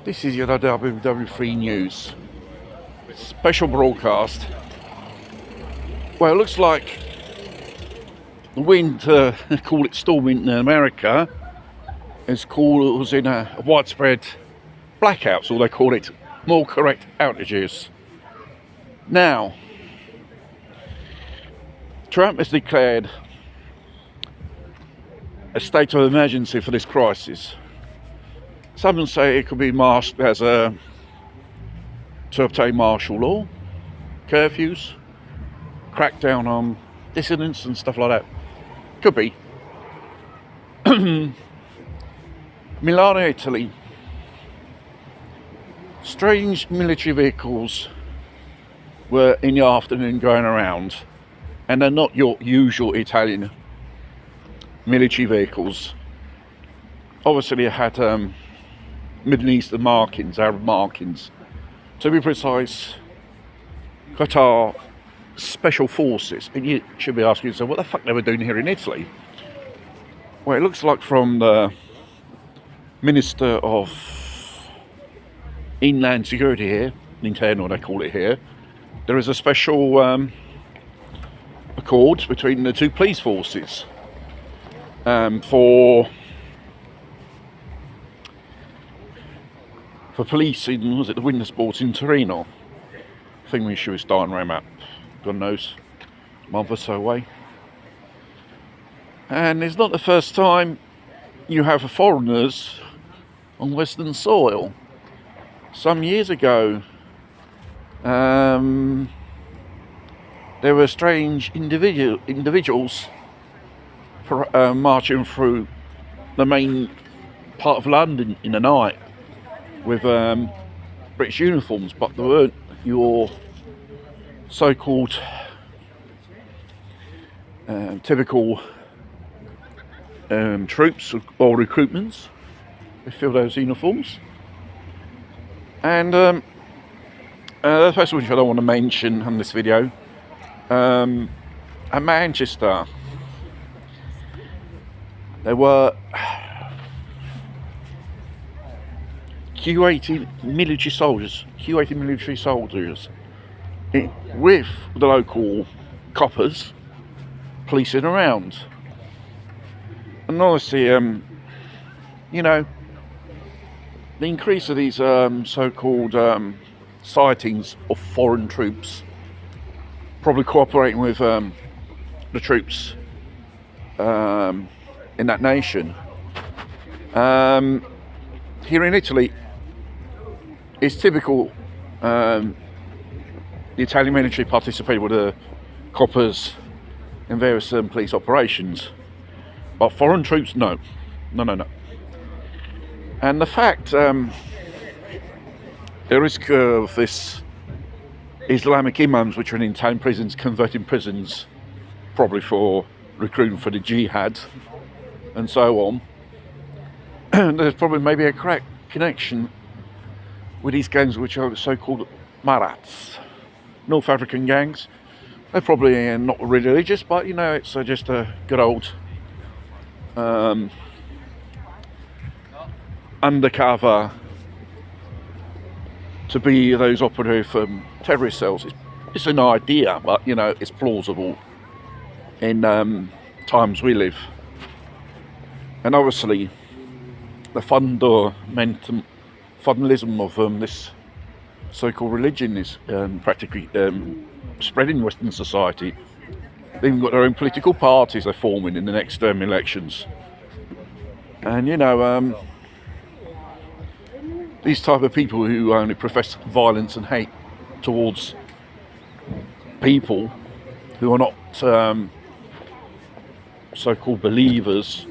This is your WW3 News special broadcast. Well, it looks like the wind, call it storming in America, is causing a widespread blackouts, or they call it more correct outages. Now, Trump has declared a state of emergency for this crisis. Some say it could be masked as to obtain martial law, curfews, crackdown on dissidents and stuff like that. Could be. Milano, Italy. Strange military vehicles were in the afternoon going around, and they're not your usual Italian military vehicles. Obviously, it had Middle Eastern markings, Arab markings. To be precise, Qatar Special Forces. And you should be asking yourself, what the fuck they were doing here in Italy? Well, it looks like from the Minister of Inland Security here, internal they call it here, there is a special accord between the two police forces for policing, was it the winter sports in Torino? I think we should start and ram up, God knows, a month or so away. And it's not the first time you have foreigners on Western soil. Some years ago, there were strange individuals marching through the main part of London in the night with British uniforms, but they weren't your so-called typical troops or recruitments. They fill those uniforms. And the first one I don't want to mention on this video, at Manchester, there were Q80 military soldiers with the local coppers policing around. And honestly, you know, the increase of these so-called sightings of foreign troops probably cooperating with the troops in that nation. Here in Italy, it's typical the Italian military participated with the coppers in various police operations, but foreign troops, no. And the fact, the risk of this Islamic imams, which are in Italian prisons, converting prisons, probably for recruiting for the jihad and so on, there's probably maybe a correct connection with these gangs, which are so-called Marats, North African gangs. They're probably not religious, but you know, it's just a good old undercover to be those operative terrorist cells. It's an idea, but you know, it's plausible in times we live. And obviously, the fundamentalism of this so-called religion is practically spreading in Western society. They've even got their own political parties they're forming in the next elections. And you know, these type of people who only profess violence and hate towards people who are not so-called believers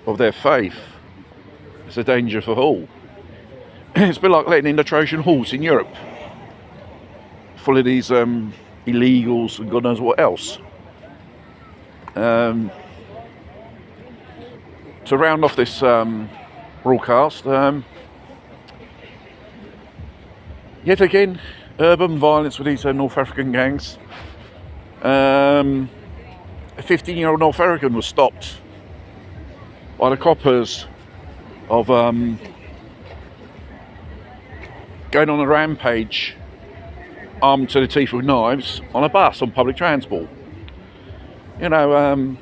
of their faith, it's a danger for all. It's a bit like letting in the Trojan horse in Europe, full of these illegals and God knows what else. To round off this broadcast, yet again, urban violence with these North African gangs. A 15-year-old North African was stopped by the coppers of going on a rampage, armed to the teeth with knives, on a bus, on public transport. You know,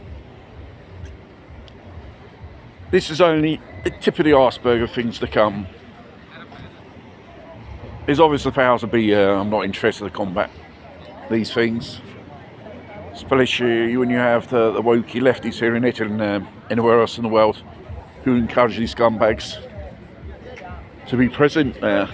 this is only the tip of the iceberg of things to come. There's obviously the powers that be. I'm not interested to combat these things, especially when you have the wokey lefties here in Italy and anywhere else in the world who encourage these scumbags to be present there.